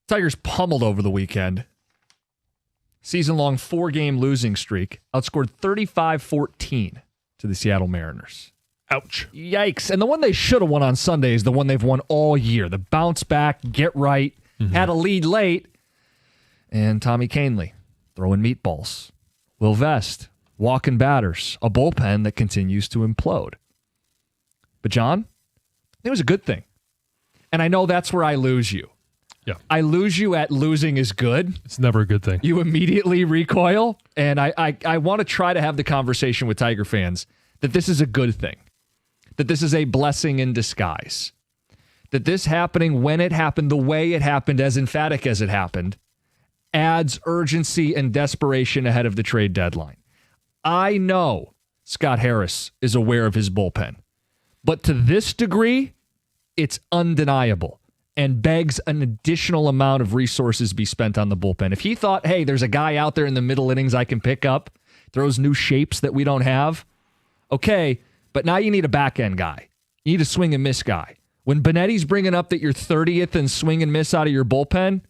Tigers pummeled over the weekend. Season-long 4-game losing streak. Outscored 35-14 to the Seattle Mariners. Ouch. Yikes. And the one they should have won on Sunday is the one they've won all year. The bounce back, get right, had a lead late. And Tommy Kahnle throwing meatballs. Will Vest walking batters. A bullpen that continues to implode. But John, it was a good thing. And I know that's where I lose you. Yeah. I lose you at losing is good. It's never a good thing. You immediately recoil. And I want to try to have the conversation with Tiger fans that this is a good thing. That this is a blessing in disguise. That this happening when it happened, the way it happened, as emphatic as it happened, adds urgency and desperation ahead of the trade deadline. I know Scott Harris is aware of his bullpen. But to this degree, it's undeniable and begs an additional amount of resources be spent on the bullpen. If he thought, hey, there's a guy out there in the middle innings I can pick up, throws new shapes that we don't have, okay, but now you need a back-end guy. You need a swing and miss guy. When Benetti's bringing up that you're 30th in swing and miss out of your bullpen,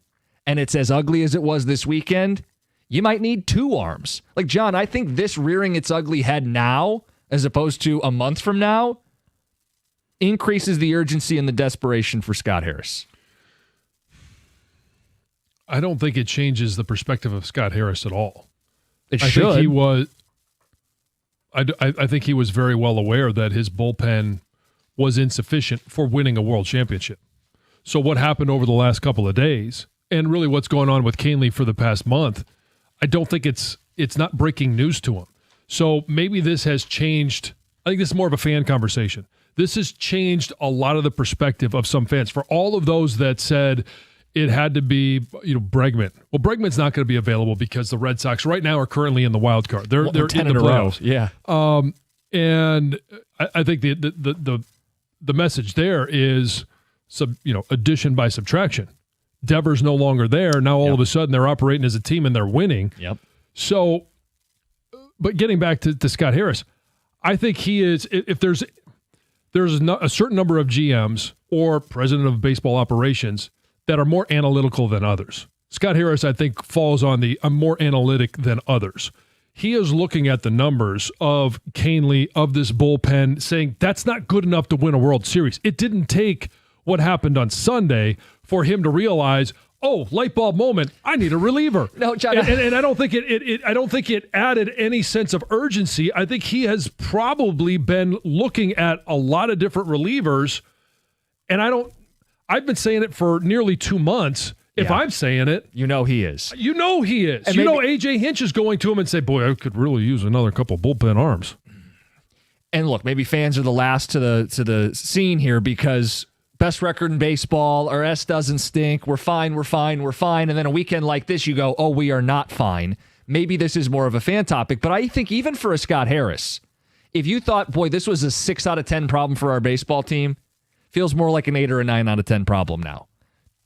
and it's as ugly as it was this weekend, you might need 2 arms. Like, John, I think this rearing its ugly head now, as opposed to a month from now, increases the urgency and the desperation for Scott Harris. I don't think it changes the perspective of Scott Harris at all. It I should. think he was. I think he was very well aware that his bullpen was insufficient for winning a world championship. So what happened over the last couple of days, and really what's going on with Kahnle for the past month, I don't think it's not breaking news to him. So maybe this has changed. I think this is more of a fan conversation. This has changed a lot of the perspective of some fans. For all of those that said it had to be, Bregman. Well, Bregman's not going to be available because the Red Sox right now are currently in the wild card. They're 10 in the in a row. playoffs. Yeah. And I think the message there is addition by subtraction. Devers no longer there. Now all of a sudden they're operating as a team and they're winning. Yep. So, but getting back to Scott Harris, I think he is. If there's a certain number of GMs or president of baseball operations that are more analytical than others. Scott Harris, I think, falls on I'm more analytic than others. He is looking at the numbers of Kahnle, of this bullpen, saying that's not good enough to win a World Series. It didn't take what happened on Sunday for him to realize, oh, light bulb moment, I need a reliever. No, John, and I don't think I don't think it added any sense of urgency. I think he has probably been looking at a lot of different relievers, and I've been saying it for nearly 2 months. If I'm saying it, he is. He is. And AJ Hinch is going to him and say, boy, I could really use another couple bullpen arms. And look, maybe fans are the last to the scene here because best record in baseball, our S doesn't stink, we're fine. And then a weekend like this, you go, oh, we are not fine. Maybe this is more of a fan topic, but I think even for a Scott Harris, if you thought, boy, this was a 6 out of 10 problem for our baseball team, feels more like an 8 or a 9 out of 10 problem now.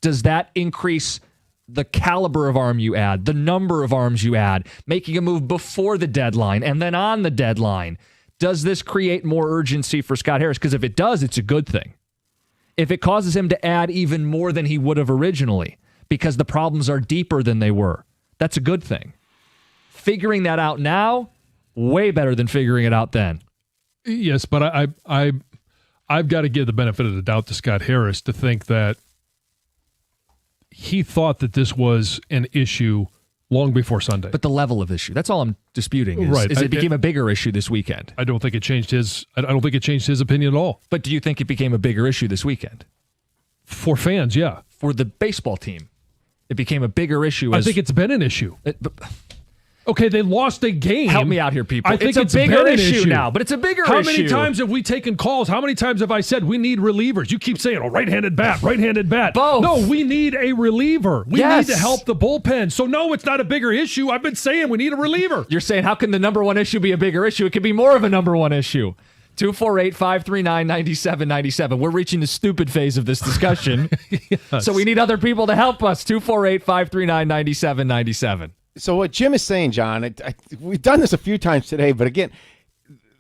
Does that increase the caliber of arm you add, the number of arms you add, making a move before the deadline and then on the deadline? Does this create more urgency for Scott Harris? Because if it does, it's a good thing. If it causes him to add even more than he would have originally because the problems are deeper than they were, that's a good thing. Figuring that out now, way better than figuring it out then. Yes, but I've got to give the benefit of the doubt to Scott Harris to think that he thought that this was an issue long before Sunday. But the level of issue, that's all I'm disputing is it became a bigger issue this weekend. I don't think it changed his opinion at all. But do you think it became a bigger issue this weekend? For fans, yeah. For the baseball team, it became a bigger issue. I think it's been an issue. Okay, they lost a game. Help me out here, people. I think it's a bigger issue now, but it's a bigger issue. How many times have we taken calls? How many times have I said we need relievers? You keep saying, right-handed bat. Both. No, we need a reliever. We need to help the bullpen. So, no, it's not a bigger issue. I've been saying we need a reliever. You're saying, how can the number one issue be a bigger issue? It could be more of a number one issue. 248-539-9797. We're reaching the stupid phase of this discussion. Yes. So we need other people to help us. 248-539-9797. So what Jim is saying, John, we've done this a few times today, but again,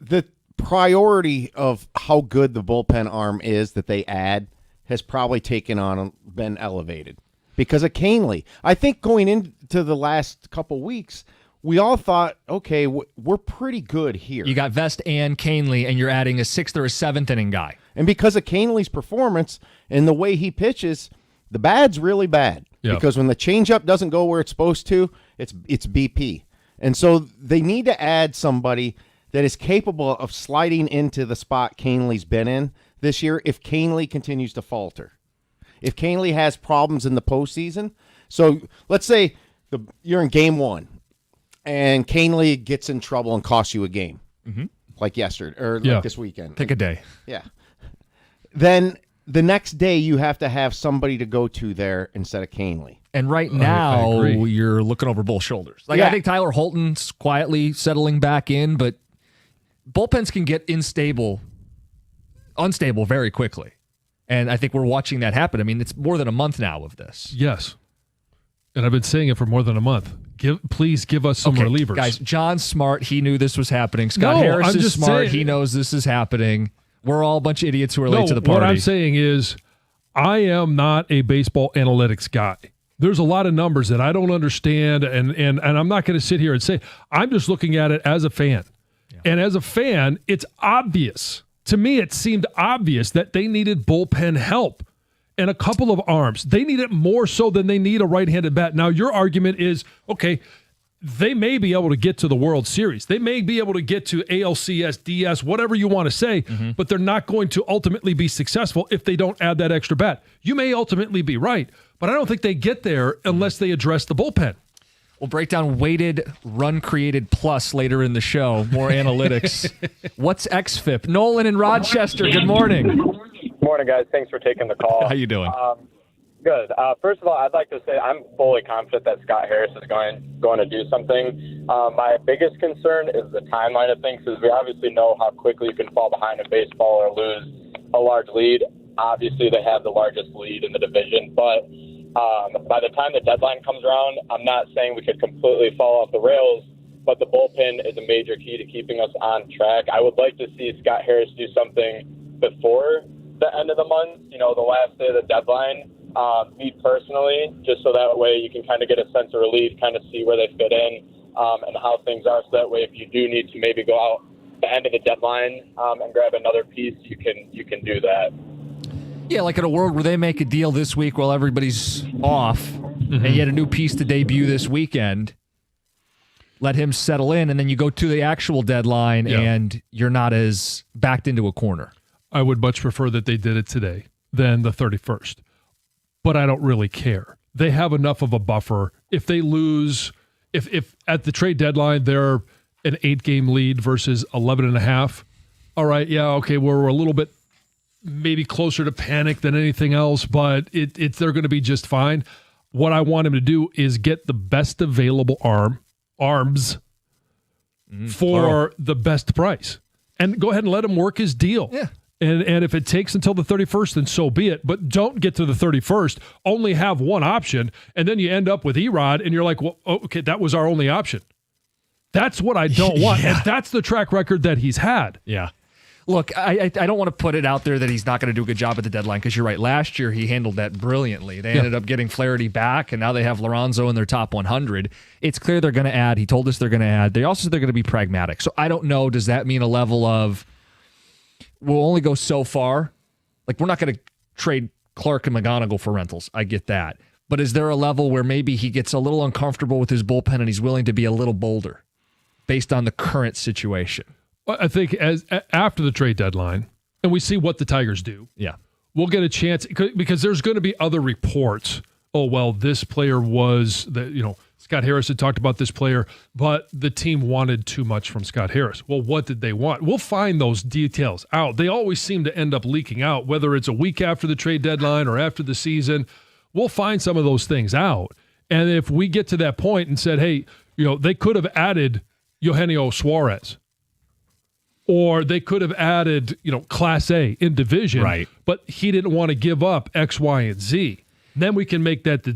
the priority of how good the bullpen arm is that they add has probably been elevated. because of Canely. I think going into the last couple weeks, we all thought, okay, we're pretty good here. You got Vest and Canely, and you're adding a 6th or a 7th inning guy. And because of Canely's performance and the way he pitches, the bad's really bad. Yeah. Because when the changeup doesn't go where it's supposed to, it's BP. And so they need to add somebody that is capable of sliding into the spot Canely's been in this year if Canely continues to falter. If Canely has problems in the postseason. So let's say you're in game 1 and Canely gets in trouble and costs you a game, like yesterday or like this weekend. Pick a day. Yeah. Then the next day you have to have somebody to go to there instead of Canely. And right now, you're looking over both shoulders. I think Tyler Holton's quietly settling back in, but bullpens can get unstable very quickly. And I think we're watching that happen. I mean, it's more than a month now of this. Yes. And I've been saying it for more than a month. Please give us some relievers. Guys, John's smart. He knew this was happening. Scott Harris is smart. He knows this is happening. We're all a bunch of idiots who are late to the party. What I'm saying is I am not a baseball analytics guy. There's a lot of numbers that I don't understand, and I'm not going to sit here and say. I'm just looking at it as a fan. Yeah. And as a fan, it's obvious. To me, it seemed obvious that they needed bullpen help and a couple of arms. They need it more so than they need a right-handed bat. Now, your argument is, okay, they may be able to get to the World Series. They may be able to get to ALCS, DS, whatever you want to say, but they're not going to ultimately be successful if they don't add that extra bat. You may ultimately be right, but I don't think they get there unless they address the bullpen. We'll break down weighted run created plus later in the show. More analytics. What's XFIP? Nolan in Rochester, good morning. Good morning, guys. Thanks for taking the call. How you doing? Good. First of all, I'd like to say I'm fully confident that Scott Harris is going to do something. My biggest concern is the timeline of things, because we obviously know how quickly you can fall behind in baseball or lose a large lead. Obviously, they have the largest lead in the division, but by the time the deadline comes around, I'm not saying we could completely fall off the rails, but the bullpen is a major key to keeping us on track. I would like to see Scott Harris do something before the end of the month, the last day of the deadline. Me personally, just so that way you can kind of get a sense of relief, kind of see where they fit in and how things are. So that way, if you do need to maybe go out the end of the deadline and grab another piece, you can do that. Yeah, like in a world where they make a deal this week while everybody's off, and you had a new piece to debut this weekend, let him settle in, and then you go to the actual deadline, and you're not as backed into a corner. I would much prefer that they did it today than the 31st. But I don't really care. They have enough of a buffer. If they lose, if at the trade deadline they're an 8-game lead versus 11.5, all right, we're a little bit maybe closer to panic than anything else, but they're going to be just fine. What I want him to do is get the best available arms for the best price, and go ahead and let him work his deal. Yeah. And if it takes until the 31st, then so be it. But don't get to the 31st, only have one option, and then you end up with Erod, and you're like, well, okay, that was our only option. That's what I don't want, and that's the track record that he's had. Yeah. Look, I don't want to put it out there that he's not going to do a good job at the deadline, because you're right. Last year, he handled that brilliantly. They ended up getting Flaherty back, and now they have Lorenzo in their top 100. It's clear they're going to add. He told us they're going to add. They also said they're going to be pragmatic. So I don't know, does that mean a level of we'll only go so far? Like, we're not going to trade Clark and McGonigal for rentals. I get that. But is there a level where maybe he gets a little uncomfortable with his bullpen and he's willing to be a little bolder based on the current situation? I think after the trade deadline, and we see what the Tigers do, we'll get a chance, because there's going to be other reports. Oh, well, this player was, Scott Harris had talked about this player, but the team wanted too much from Scott Harris. Well, what did they want? We'll find those details out. They always seem to end up leaking out, whether it's a week after the trade deadline or after the season. We'll find some of those things out. And if we get to that point and said, hey, they could have added Eugenio Suarez, or they could have added, Class A in division, right, but he didn't want to give up X, Y, and Z. Then we can make that the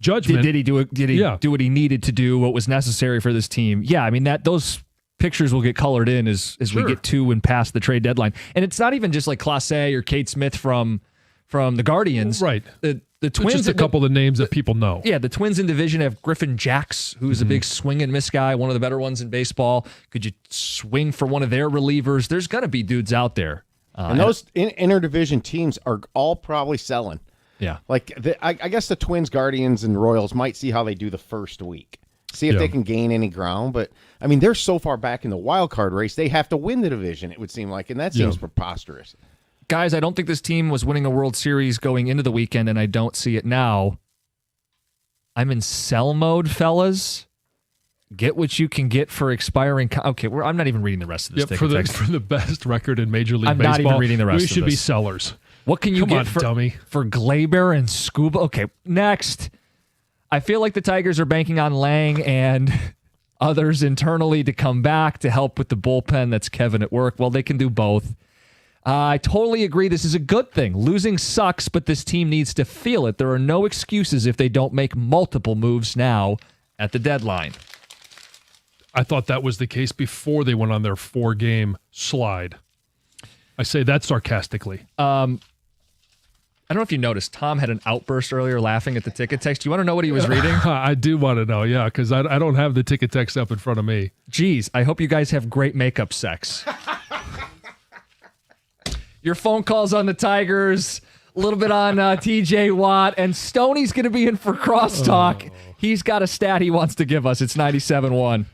judgment. Did he do it? Did he do what he needed to do? What was necessary for this team? Yeah, I mean those pictures will get colored in as we get to and past the trade deadline. And it's not even just like Class A or Kate Smith from the Guardians. Right. The Twins, just a couple of names that people know. Yeah, the Twins in division have Griffin Jacks, who's a big swing and miss guy, one of the better ones in baseball. Could you swing for one of their relievers? There's going to be dudes out there. And those interdivision teams are all probably selling. Yeah. Like, I guess the Twins, Guardians, and Royals might see how they do the first week. See if they can gain any ground. But, I mean, they're so far back in the wild card race, they have to win the division, it would seem like. And that seems preposterous. Guys, I don't think this team was winning a World Series going into the weekend, and I don't see it now. I'm in sell mode, fellas. Get what you can get for expiring. Okay, I'm not even reading the rest of this. For the best record in Major League Baseball, I'm not even reading the rest of this. We should be sellers. What can you get dummy. for Glaber and Scuba? Okay, next. I feel like the Tigers are banking on Lang and others internally to come back to help with the bullpen. That's Kevin at work. Well, they can do both. I totally agree. This is a good thing. Losing sucks, but this team needs to feel it. There are no excuses if they don't make multiple moves now at the deadline. I thought that was the case before they went on their 4-game slide. I say that sarcastically. I don't know if you noticed, Tom had an outburst earlier laughing at the ticket text. Do you want to know what he was reading? I do want to know, yeah, because I don't have the ticket text up in front of me. Geez, I hope you guys have great makeup sex. Your phone calls on the Tigers, a little bit on TJ Watt, and Stoney's going to be in for crosstalk. He's got a stat he wants to give us. It's 97-1.